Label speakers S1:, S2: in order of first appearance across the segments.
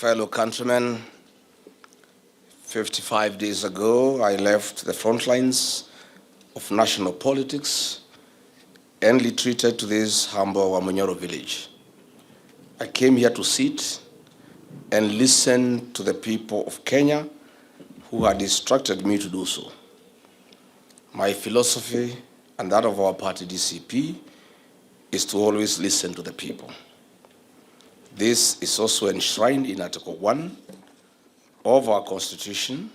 S1: Fellow countrymen, 55 days ago, I left the front lines of national politics and retreated to this humble Wamunyoro village. I came here to sit and listen to the people of Kenya who had instructed me to do so. My philosophy and that of our party DCP is to always listen to the people. This is also enshrined in Article 1 of our Constitution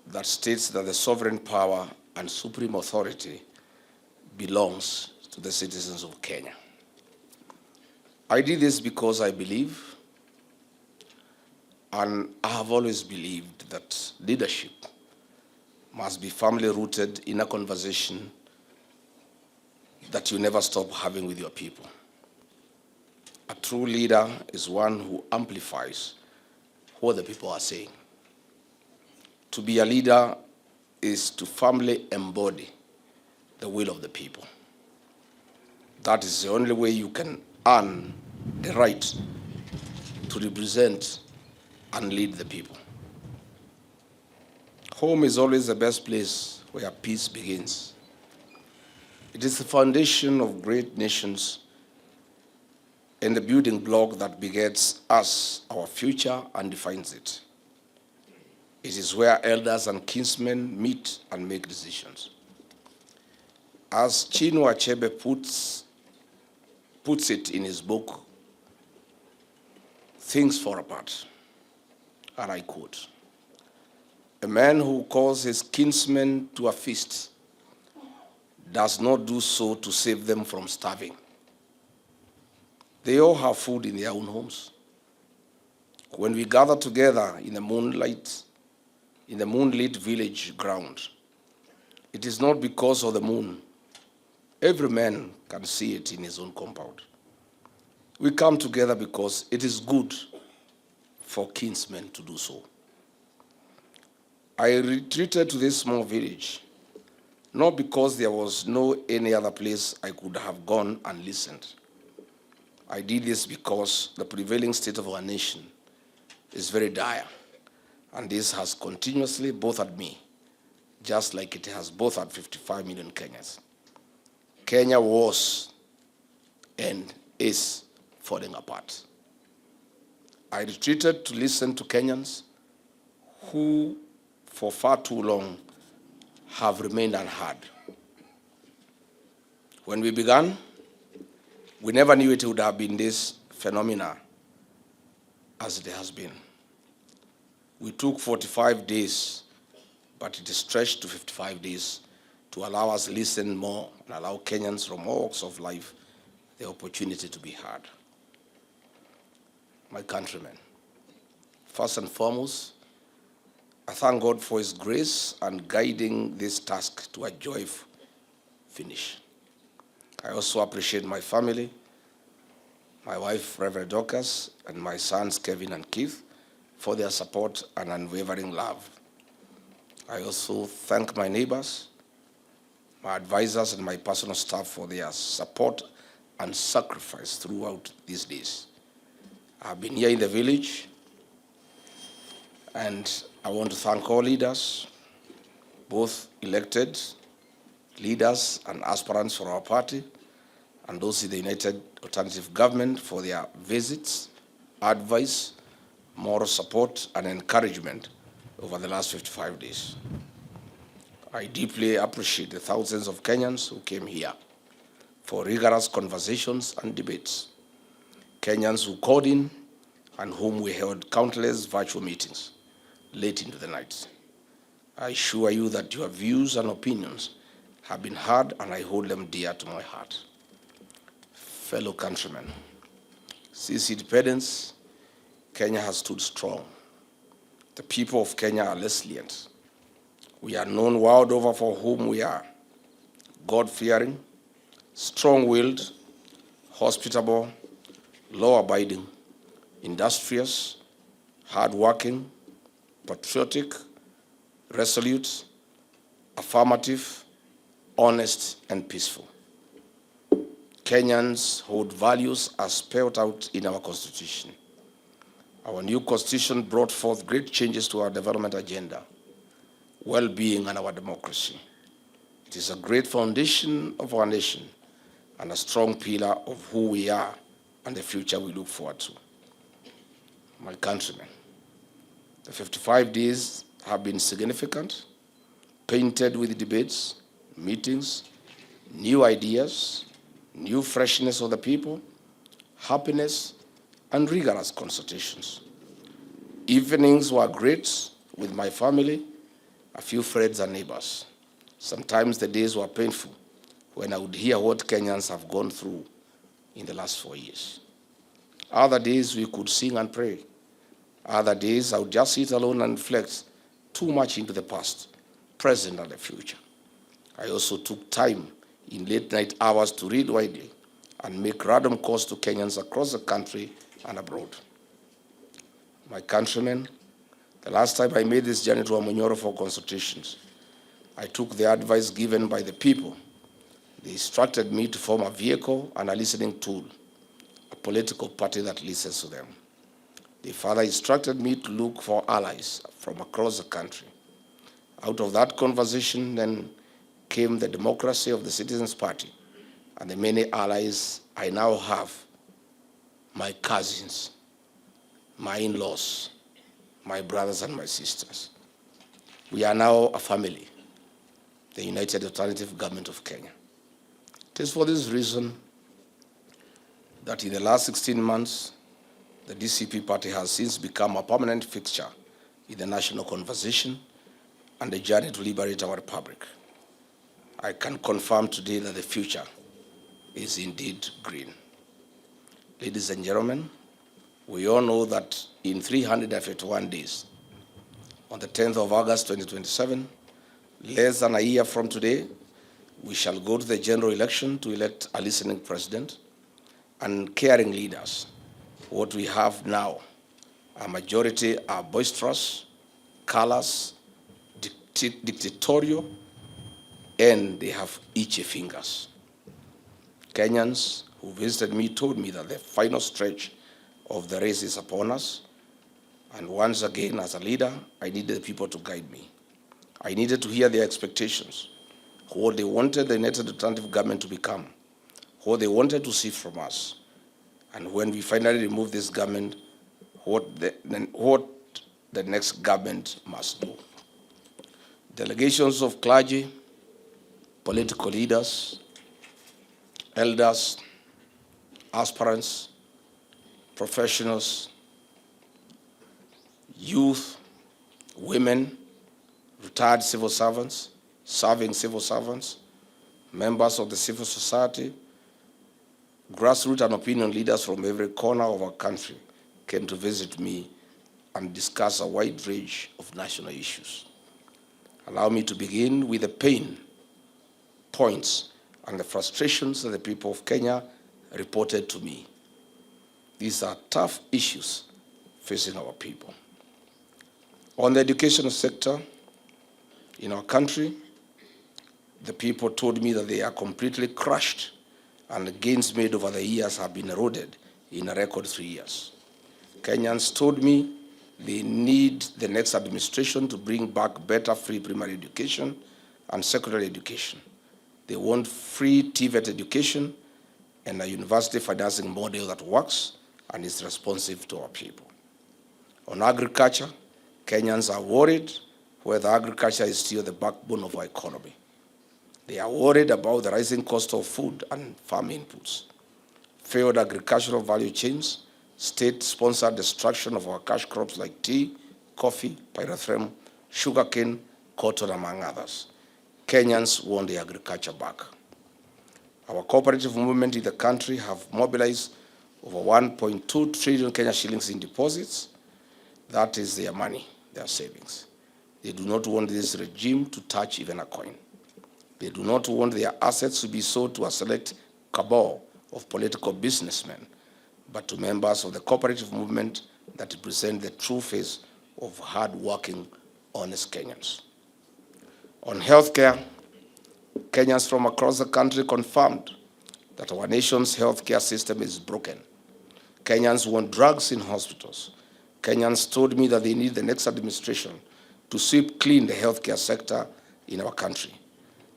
S1: that states that the sovereign power and supreme authority belongs to the citizens of Kenya. I did this because I believe, and I have always believed, that leadership must be firmly rooted in a conversation that you never stop having with your people. A true leader is one who amplifies what the people are saying. To be a leader is to firmly embody the will of the people. That is the only way you can earn the right to represent and lead the people. Home is always the best place where peace begins. It is the foundation of great nations and the building block that begets us, our future, and defines it. It is where elders and kinsmen meet and make decisions. As Chinua Achebe puts it in his book, Things Fall Apart, and I quote, "A man who calls his kinsmen to a feast does not do so to save them from starving. They all have food in their own homes. When we gather together in the moonlit village ground, it is not because of the moon. Every man can see it in his own compound. We come together because it is good for kinsmen to do so." I retreated to this small village, not because there was no any other place I could have gone and listened. I did this because the prevailing state of our nation is very dire, and this has continuously bothered me, just like it has bothered 55 million Kenyans. Kenya was and is falling apart. I retreated to listen to Kenyans who, for far too long, have remained unheard. When we began, we never knew it would have been this phenomena as it has been. We took 45 days, but it is stretched to 55 days to allow us to listen more and allow Kenyans from all walks of life the opportunity to be heard. My countrymen, first and foremost, I thank God for His grace and guiding this task to a joyful finish. I also appreciate my family, my wife, Reverend Dorcas, and my sons, Kevin and Keith, for their support and unwavering love. I also thank my neighbors, my advisors, and my personal staff for their support and sacrifice throughout these days. I've been here in the village, and I want to thank all leaders, both elected leaders and aspirants for our party, and those in the United Alternative Government for their visits, advice, moral support, and encouragement over the last 55 days. I deeply appreciate the thousands of Kenyans who came here for rigorous conversations and debates, Kenyans who called in and whom we held countless virtual meetings late into the night. I assure you that your views and opinions have been heard, and I hold them dear to my heart. Fellow countrymen, since independence, Kenya has stood strong. The people of Kenya are resilient. We are known world over for whom we are: God-fearing, strong-willed, hospitable, law-abiding, industrious, hard-working, patriotic, resolute, affirmative, honest, and peaceful. Kenyans hold values as spelled out in our Constitution. Our new constitution brought forth great changes to our development agenda, well-being, and our democracy. It is a great foundation of our nation and a strong pillar of who we are and the future we look forward to. My countrymen, the 55 days have been significant, painted with debates, meetings, new ideas, new freshness of the people, happiness, and rigorous consultations. Evenings were great with my family, a few friends and neighbors. Sometimes the days were painful when I would hear what Kenyans have gone through in the last 4 years. Other days we could sing and pray. Other days I would just sit alone and reflect too much into the past, present, and the future. I also took time in late night hours to read widely and make random calls to Kenyans across the country and abroad. My countrymen, the last time I made this journey to Amonyoro for consultations, I took the advice given by the people. They instructed me to form a vehicle and a listening tool, a political party that listens to them. They further instructed me to look for allies from across the country. Out of that conversation then came the democracy of the Citizens Party and the many allies I now have, my cousins, my in-laws, my brothers and my sisters. We are now a family, the United Alternative Government of Kenya. It is for this reason that in the last 16 months, the DCP party has since become a permanent fixture in the national conversation and the journey to liberate our republic. I can confirm today that the future is indeed green. Ladies and gentlemen, we all know that in 351 days, on the 10th of August 2027, less than a year from today, we shall go to the general election to elect a listening president and caring leaders. What we have now, a majority are boisterous, callous, dictatorial, and they have itchy fingers. Kenyans who visited me told me that the final stretch of the race is upon us. And once again, as a leader, I needed the people to guide me. I needed to hear their expectations, what they wanted the United Alternative Government to become, what they wanted to see from us. And when we finally remove this government, what the next government must do. Delegations of clergy, political leaders, elders, aspirants, professionals, youth, women, retired civil servants, serving civil servants, members of the civil society, grassroots and opinion leaders from every corner of our country came to visit me and discuss a wide range of national issues. Allow me to begin with the pain points and the frustrations that the people of Kenya reported to me. These are tough issues facing our people. On the education sector in our country, the people told me that they are completely crushed and the gains made over the years have been eroded in a record 3 years. Kenyans told me they need the next administration to bring back better free primary education and secondary education. They want free TVET education and a university financing model that works and is responsive to our people. On agriculture, Kenyans are worried whether agriculture is still the backbone of our economy. They are worried about the rising cost of food and farm inputs, failed agricultural value chains, state-sponsored destruction of our cash crops like tea, coffee, pyrethrum, sugarcane, cotton, among others. Kenyans want the agriculture back. Our cooperative movement in the country have mobilized over 1.2 trillion Kenya shillings in deposits. That is their money, their savings. They do not want this regime to touch even a coin. They do not want their assets to be sold to a select cabal of political businessmen, but to members of the cooperative movement that represent the true face of hard-working, honest Kenyans. On healthcare, Kenyans from across the country confirmed that our nation's healthcare system is broken. Kenyans want drugs in hospitals. Kenyans told me that they need the next administration to sweep clean the healthcare sector in our country.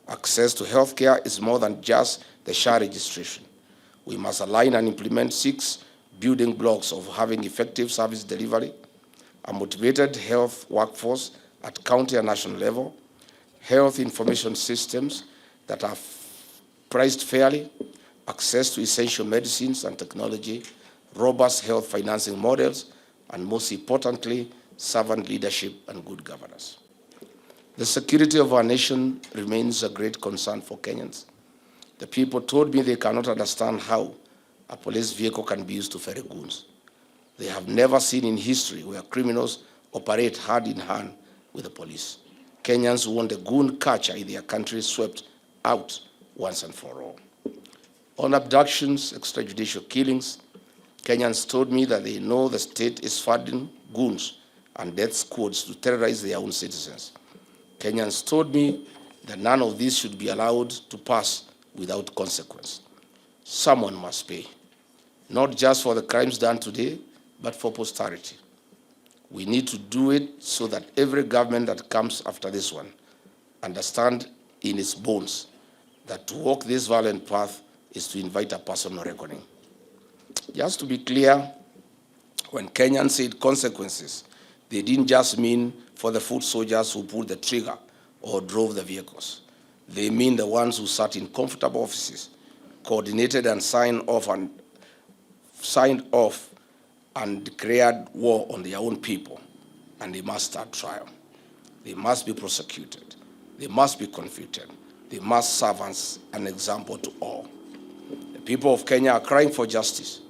S1: Access to healthcare is more than just the SHA registration. We must align and implement 6 building blocks of having effective service delivery, a motivated health workforce at county and national level, health information systems that are priced fairly, access to essential medicines and technology, robust health financing models, and most importantly, servant leadership and good governance. The security of our nation remains a great concern for Kenyans. The people told me they cannot understand how a police vehicle can be used to ferry goons. They have never seen in history where criminals operate hand in hand with the police. Kenyans want the goon culture in their country swept out once and for all. On abductions, extrajudicial killings, Kenyans told me that they know the state is funding goons and death squads to terrorize their own citizens. Kenyans told me that none of this should be allowed to pass without consequence. Someone must pay, not just for the crimes done today, but for posterity. We need to do it so that every government that comes after this one understand in its bones that to walk this violent path is to invite a personal reckoning. Just to be clear, when Kenyans said consequences, they didn't just mean for the foot soldiers who pulled the trigger or drove the vehicles. They mean the ones who sat in comfortable offices, coordinated and signed off and declared war on their own people, and they must start trial. They must be prosecuted. They must be convicted. They must serve as an example to all. The people of Kenya are crying for justice.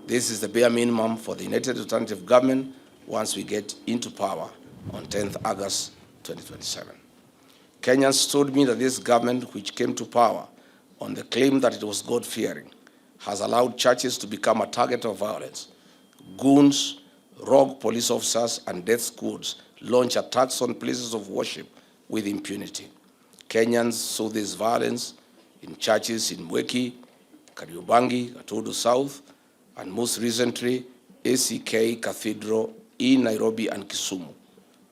S1: This is the bare minimum for the United Alternative Government once we get into power on 10th August 2027. Kenyans told me that this government, which came to power on the claim that it was God-fearing, has allowed churches to become a target of violence. Goons, rogue police officers, and death squads launch attacks on places of worship with impunity. Kenyans saw this violence in churches in Mweki, Kariobangi, Gatodo South, and most recently, ACK Cathedral in Nairobi and Kisumu,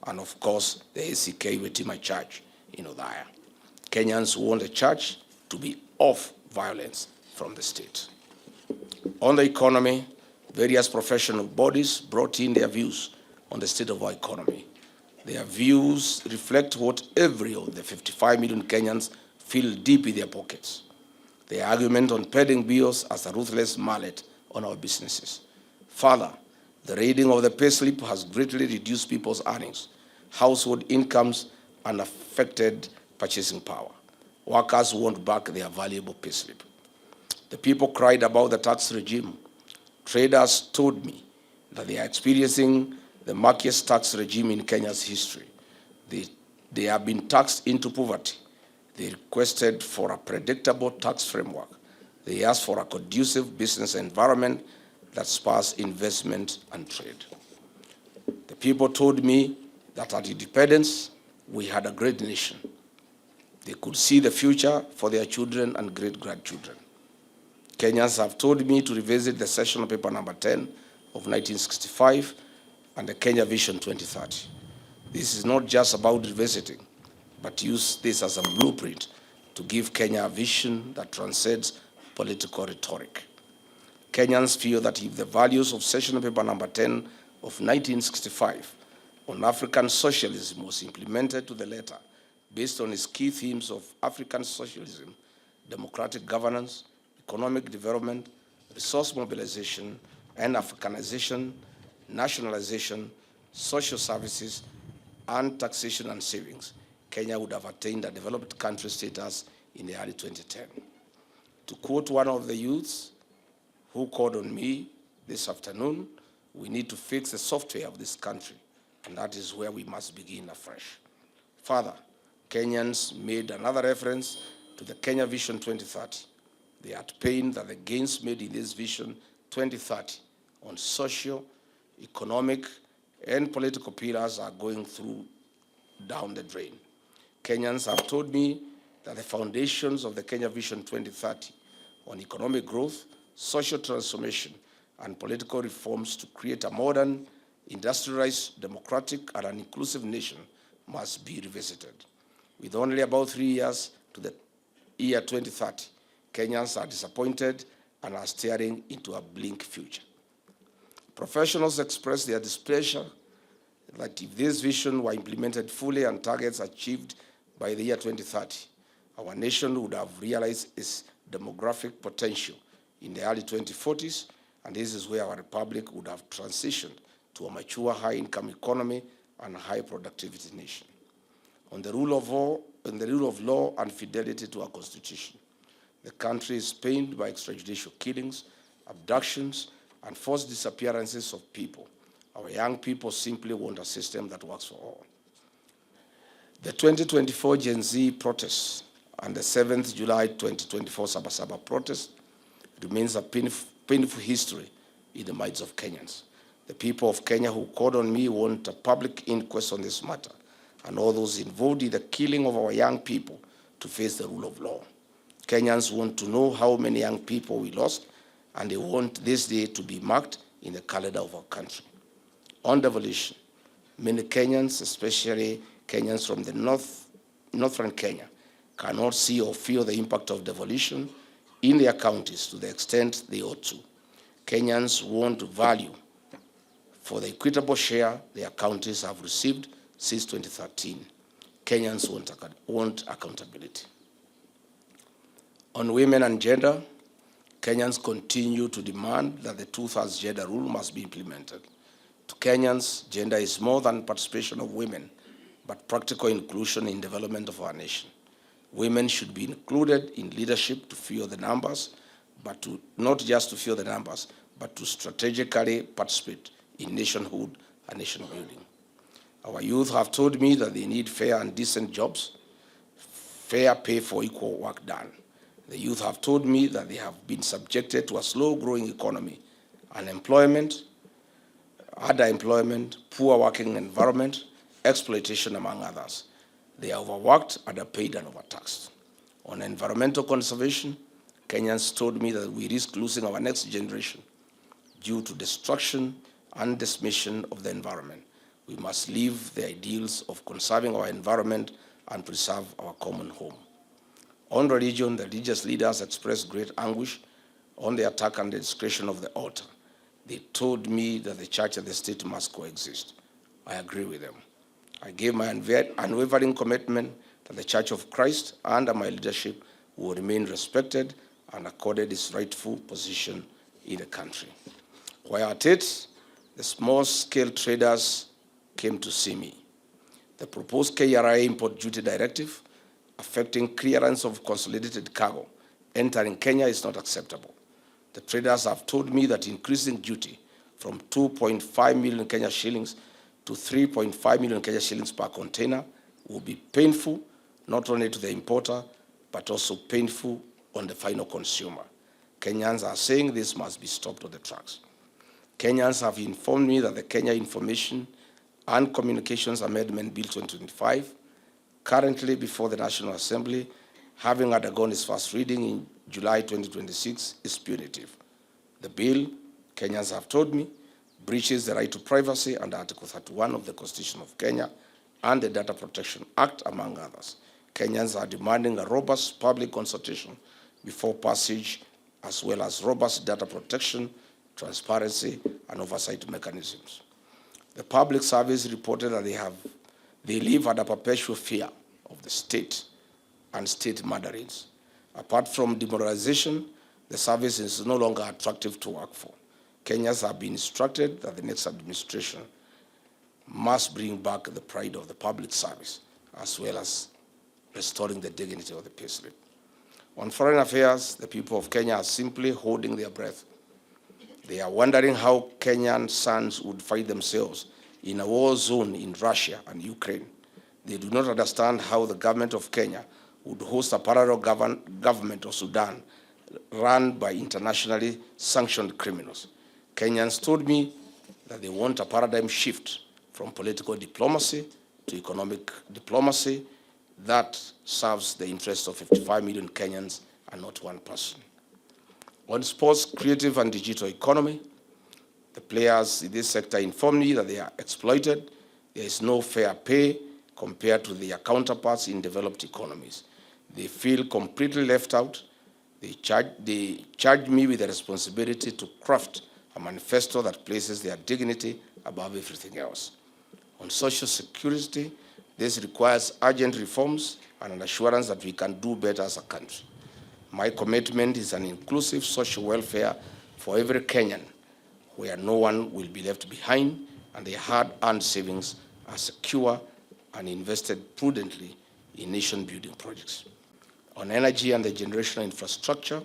S1: and of course, the ACK Wetima Church in Othaya. Kenyans want the church to be off violence from the state. On the economy, various professional bodies brought in their views on the state of our economy. Their views reflect what every of the 55 million Kenyans feel deep in their pockets. The argument on paying bills as a ruthless mallet on our businesses. Further, the raiding of the payslip has greatly reduced people's earnings, household incomes, and affected purchasing power. Workers want back their valuable payslip. The people cried about the tax regime. Traders told me that they are experiencing the murkiest tax regime in Kenya's history. They have been taxed into poverty. They requested for a predictable tax framework. They asked for a conducive business environment that spurs investment and trade. The people told me that at independence, we had a great nation. They could see the future for their children and great-grandchildren. Kenyans have told me to revisit the session paper number 10 of 1965 and the Kenya Vision 2030. This is not just about revisiting, but use this as a blueprint to give Kenya a vision that transcends political rhetoric. Kenyans feel that if the values of session paper number 10 of 1965 on African socialism was implemented to the letter based on its key themes of African socialism, democratic governance, economic development, resource mobilization, and Africanization, nationalization, social services, and taxation and savings, Kenya would have attained a developed country status in the early 2010. To quote one of the youths who called on me this afternoon, we need to fix the software of this country, and that is where we must begin afresh. Further, Kenyans made another reference to the Kenya Vision 2030. They had pained that the gains made in this Vision 2030 on social, economic, and political pillars are going down the drain. Kenyans have told me that the foundations of the Kenya Vision 2030 on economic growth, social transformation, and political reforms to create a modern, industrialized, democratic, and an inclusive nation must be revisited. With only about 3 years to the year 2030, Kenyans are disappointed and are staring into a bleak future. Professionals express their displeasure that if this vision were implemented fully and targets achieved by the year 2030, our nation would have realized its demographic potential in the early 2040s, and this is where our republic would have transitioned to a mature high-income economy and a high-productivity nation. On the rule of law and fidelity to our constitution, the country is pained by extrajudicial killings, abductions, and forced disappearances of people. Our young people simply want a system that works for all. The 2024 Gen Z protests and the 7th July 2024 Sabasaba protest remains a painful history in the minds of Kenyans. The people of Kenya who called on me want a public inquest on this matter, and all those involved in the killing of our young people to face the rule of law. Kenyans want to know how many young people we lost, and they want this day to be marked in the calendar of our country. On devolution, many Kenyans, especially Kenyans from the northern Kenya, cannot see or feel the impact of devolution in their counties to the extent they ought to. Kenyans want value for the equitable share their counties have received since 2013. Kenyans want accountability. On women and gender, Kenyans continue to demand that the 2/3 gender rule must be implemented. To Kenyans, gender is more than participation of women, but practical inclusion in development of our nation. Women should be included in leadership to fuel the numbers, but not just to fuel the numbers, but to strategically participate in nationhood and nation building. Our youth have told me that they need fair and decent jobs, fair pay for equal work done. The youth have told me that they have been subjected to a slow-growing economy, unemployment, underemployment, poor working environment, exploitation, among others. They are overworked, underpaid, and overtaxed. On environmental conservation, Kenyans told me that we risk losing our next generation due to destruction and decimation of the environment. We must live the ideals of conserving our environment and preserve our common home. On religion, the religious leaders expressed great anguish on the attack and the desecration of the altar. They told me that the church and the state must coexist. I agree with them. I gave my unwavering commitment that the Church of Christ, under my leadership, will remain respected and accorded its rightful position in the country. While at it, the small-scale traders came to see me. The proposed KRA import duty directive affecting clearance of consolidated cargo entering Kenya is not acceptable. The traders have told me that increasing duty from 2.5 million Kenya shillings to 3.5 million Kenya shillings per container will be painful, not only to the importer, but also painful on the final consumer. Kenyans are saying this must be stopped on the tracks. Kenyans have informed me that the Kenya Information and Communications Amendment Bill 2025, currently before the National Assembly, having undergone its first reading in July 2026, is punitive. The bill, Kenyans have told me, breaches the right to privacy under Article 31 of the Constitution of Kenya and the Data Protection Act, among others. Kenyans are demanding a robust public consultation before passage, as well as robust data protection, transparency, and oversight mechanisms. The public service reported that they live under perpetual fear of the state and state murderings. Apart from demoralization, the service is no longer attractive to work for. Kenyans have been instructed that the next administration must bring back the pride of the public service, as well as restoring the dignity of the payslip. On foreign affairs, the people of Kenya are simply holding their breath. They are wondering how Kenyan sons would find themselves in a war zone in Russia and Ukraine. They do not understand how the government of Kenya would host a parallel government of Sudan run by internationally sanctioned criminals. Kenyans told me that they want a paradigm shift from political diplomacy to economic diplomacy that serves the interests of 55 million Kenyans and not one person. On sports, creative, and digital economy, The players in this sector inform me that they are exploited. There is no fair pay compared to their counterparts in developed economies. They feel completely left out. They charge me with the responsibility to craft a manifesto that places their dignity above everything else. On social security, this requires urgent reforms and an assurance that we can do better as a country. My commitment is an inclusive social welfare for every Kenyan, where no one will be left behind and their hard-earned savings are secure and invested prudently in nation-building projects. On energy and the generational infrastructure,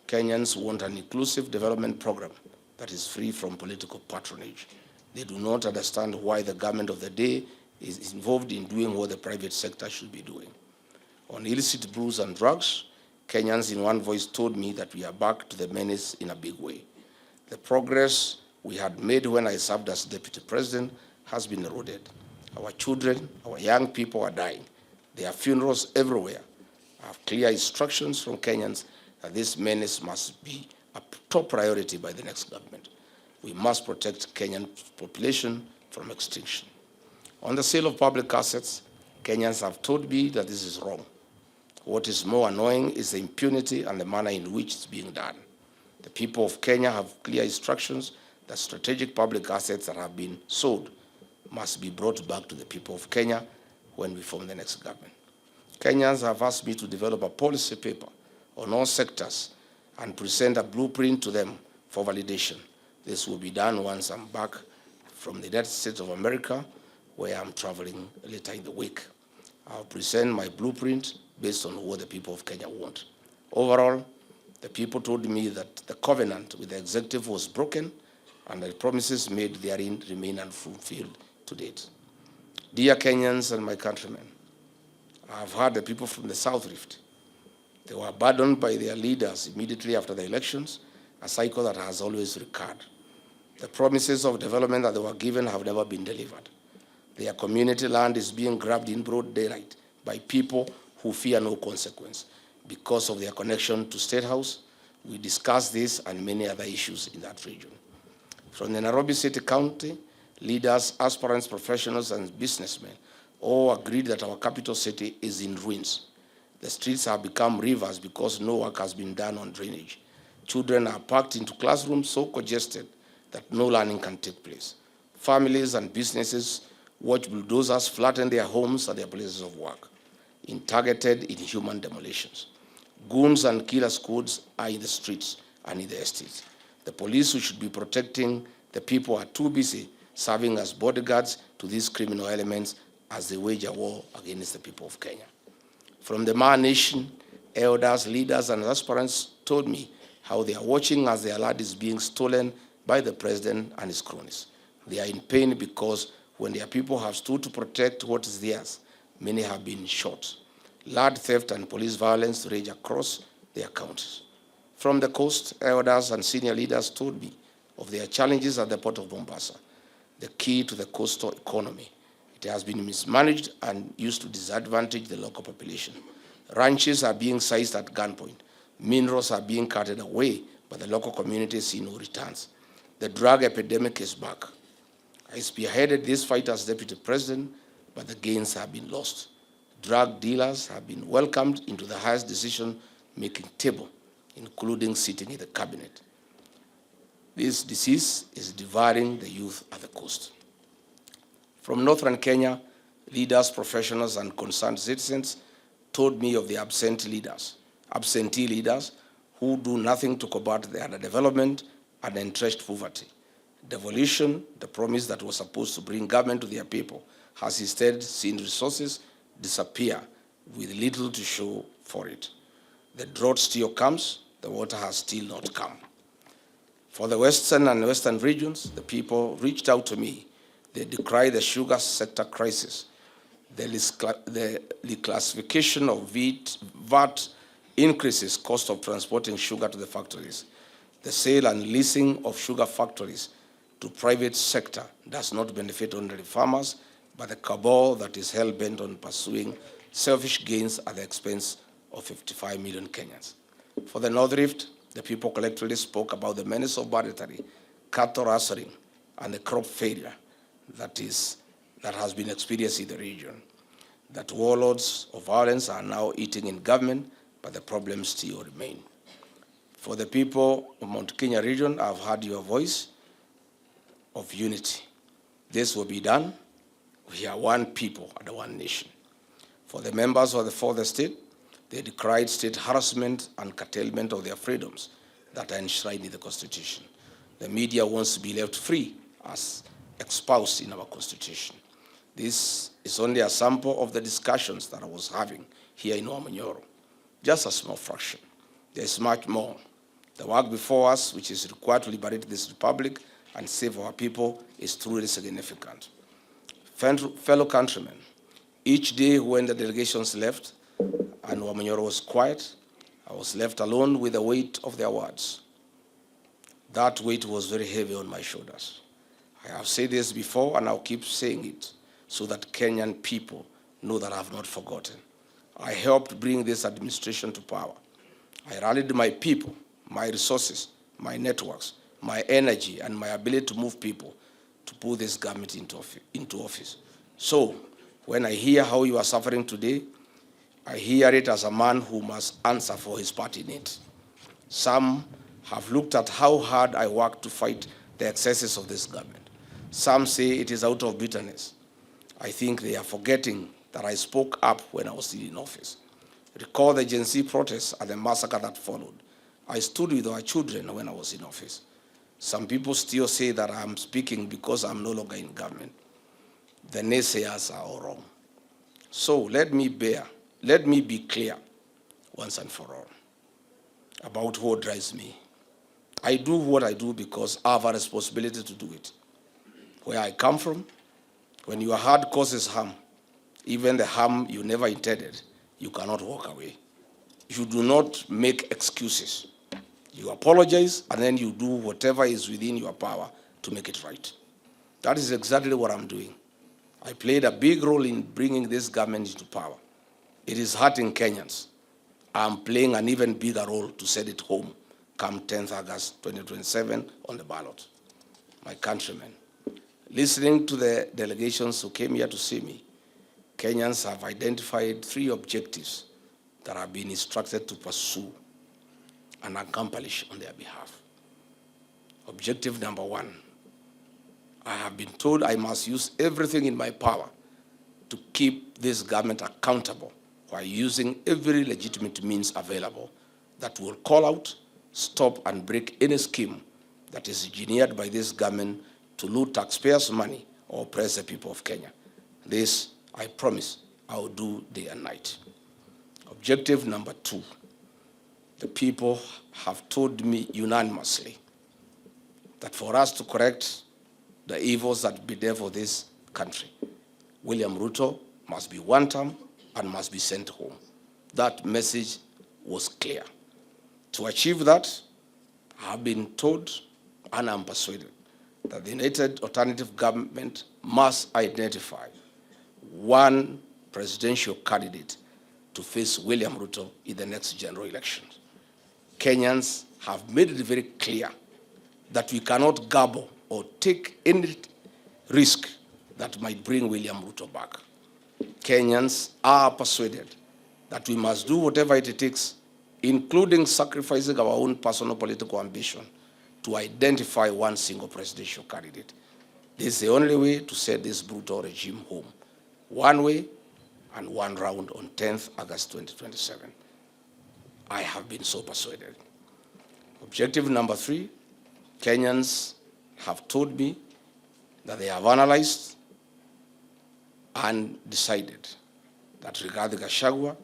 S1: Kenyans want an inclusive development program that is free from political patronage. They do not understand why the government of the day is involved in doing what the private sector should be doing. On illicit brews and drugs, Kenyans in one voice told me that we are back to the menace in a big way. The progress we had made when I served as deputy president has been eroded. Our children, our young people are dying. There are funerals everywhere. I have clear instructions from Kenyans that this menace must be a top priority by the next government. We must protect Kenyan population from extinction. On the sale of public assets, Kenyans have told me that this is wrong. What is more annoying is the impunity and the manner in which it's being done. The people of Kenya have clear instructions that strategic public assets that have been sold must be brought back to the people of Kenya when we form the next government. Kenyans have asked me to develop a policy paper on all sectors and present a blueprint to them for validation. This will be done once I'm back from the United States of America, where I'm traveling later in the week. I'll present my blueprint based on what the people of Kenya want. Overall, the people told me that the covenant with the executive was broken and the promises made therein remain unfulfilled to date. Dear Kenyans and my countrymen, I have heard the people from the South Rift. They were abandoned by their leaders immediately after the elections, a cycle that has always recurred. The promises of development that they were given have never been delivered. Their community land is being grabbed in broad daylight by people who fear no consequence because of their connection to State House. We discussed this and many other issues in that region. From the Nairobi City County, leaders, aspirants, professionals, and businessmen all agreed that our capital city is in ruins. The streets have become rivers because no work has been done on drainage. Children are packed into classrooms so congested that no learning can take place. Families and businesses watch bulldozers flatten their homes and their places of work in targeted, inhuman demolitions. Goons and killer squads are in the streets and in the estates. The police who should be protecting the people are too busy serving as bodyguards to these criminal elements as they wage a war against the people of Kenya. From the Maa Nation, elders, leaders, and aspirants told me how they are watching as their land is being stolen by the president and his cronies. They are in pain because when their people have stood to protect what is theirs, many have been shot. Land theft and police violence rage across their counties. From the coast, elders and senior leaders told me of their challenges at the port of Mombasa, the key to the coastal economy. It has been mismanaged and used to disadvantage the local population. Ranches are being seized at gunpoint. Minerals are being carted away, but the local community see no returns. The drug epidemic is back. I spearheaded this fight as deputy president, but the gains have been lost. Drug dealers have been welcomed into the highest decision-making table, including sitting in the cabinet. This disease is devouring the youth at the coast. From northern Kenya, leaders, professionals, and concerned citizens told me of the absentee leaders who do nothing to combat the underdevelopment and entrenched poverty. Devolution, the promise that was supposed to bring government to their people, has instead seen resources disappear with little to show for it. The drought still comes, the water has still not come. For the western and western regions, the people reached out to me. They decry the sugar sector crisis, the reclassification of VAT increases cost of transporting sugar to the factories. The sale and leasing of sugar factories to private sector does not benefit only farmers, but the cabal that is hell-bent on pursuing selfish gains at the expense of 55 million Kenyans. For the North Rift, the people collectively spoke about the menace of banditry cattle rustling, and the crop failure that has been experienced in the region. That warlords of violence are now eating in government, but the problems still remain. For the people of Mount Kenya region, I've heard your voice of unity. This will be done. We are one people and one nation. For the members of the fourth estate, they decried state harassment and curtailment of their freedoms that are enshrined in the Constitution. The media wants to be left free as espoused in our Constitution. This is only a sample of the discussions that I was having here in Wamanyoro. Just a small fraction. There is much more. The work before us, which is required to liberate this republic and save our people, is truly significant. Fellow countrymen, each day when the delegations left and Wamanyoro was quiet, I was left alone with the weight of their words. That weight was very heavy on my shoulders. I have said this before and I'll keep saying it so that Kenyan people know that I have not forgotten. I helped bring this administration to power. I rallied my people, my resources, my networks, my energy, and my ability to move people to put this government into office. So, when I hear how you are suffering today, I hear it as a man who must answer for his part in it. Some have looked at how hard I worked to fight the excesses of this government. Some say it is out of bitterness. I think they are forgetting that I spoke up when I was still in office. Recall the Gen Z protests and the massacre that followed. I stood with our children when I was in office. Some people still say that I'm speaking because I'm no longer in government. The naysayers are all wrong. So let me be clear once and for all about what drives me. I do what I do because I have a responsibility to do it. Where I come from, when your heart causes harm, even the harm you never intended, you cannot walk away. You do not make excuses. You apologize, and then you do whatever is within your power to make it right. That is exactly what I'm doing. I played a big role in bringing this government into power. It is hurting Kenyans. I'm playing an even bigger role to set it home come 10th August 2027 on the ballot. My countrymen, listening to the delegations who came here to see me, Kenyans have identified 3 objectives that have been instructed to pursue and accomplish on their behalf. Objective number 1, I have been told I must use everything in my power to keep this government accountable while using every legitimate means available that will call out, stop, and break any scheme that is engineered by this government to loot taxpayers' money or oppress the people of Kenya. This, I promise, I will do day and night. Objective number 2, the people have told me unanimously that for us to correct the evils that be there for this country, William Ruto must be one term and must be sent home. That message was clear. To achieve that, I have been told and I'm persuaded that the United Alternative Government must identify one presidential candidate to face William Ruto in the next general elections. Kenyans have made it very clear that we cannot gamble or take any risk that might bring William Ruto back. Kenyans are persuaded that we must do whatever it takes, including sacrificing our own personal political ambition, to identify one single presidential candidate. This is the only way to set this brutal regime home. One way and one round on 10th August 2027. I have been so persuaded. Objective number 3, Kenyans have told me that they have analyzed and decided that Rigathi Gachagua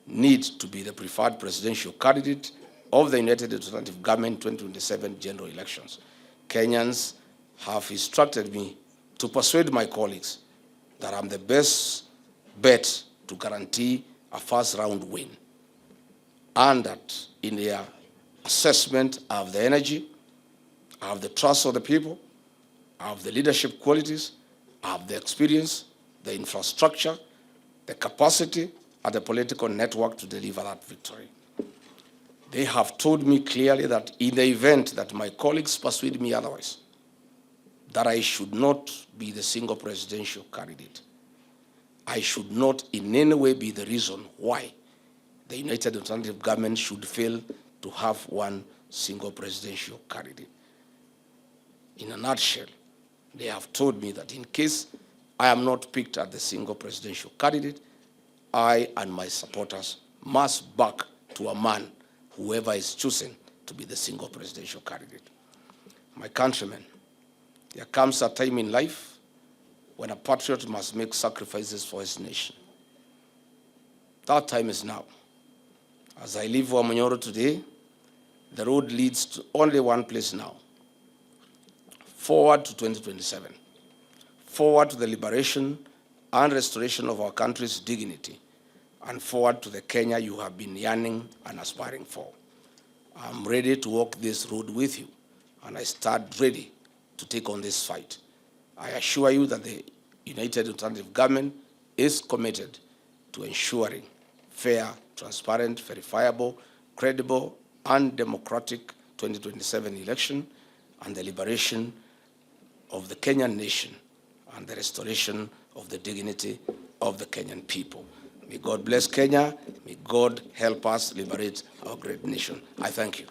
S1: needs to be the preferred presidential candidate of the United Alternative Government 2027 general elections. Kenyans have instructed me to persuade my colleagues that I'm the best bet to guarantee a first round win, and that in their assessment I have the energy, I have the trust of the people, I have the leadership qualities, I have the experience, the infrastructure, the capacity, and the political network to deliver that victory. They have told me clearly that in the event that my colleagues persuade me otherwise, that I should not be the single presidential candidate. I should not in any way be the reason why the United Alternative Government should fail to have one single presidential candidate. In a nutshell, they have told me that in case I am not picked as the single presidential candidate, I and my supporters must back to a man, whoever is chosen to be the single presidential candidate. My countrymen, there comes a time in life when a patriot must make sacrifices for his nation. That time is now. As I leave Wamonyoro today, the road leads to only one place now: forward to 2027, forward to the liberation and restoration of our country's dignity, and forward to the Kenya you have been yearning and aspiring for. I'm ready to walk this road with you, and I stand ready to take on this fight. I assure you that the United Alternative Government is committed to ensuring fair, transparent, verifiable, credible, and democratic 2027 election and the liberation of the Kenyan nation and the restoration of the dignity of the Kenyan people. May God bless Kenya. May God help us liberate our great nation. I thank you.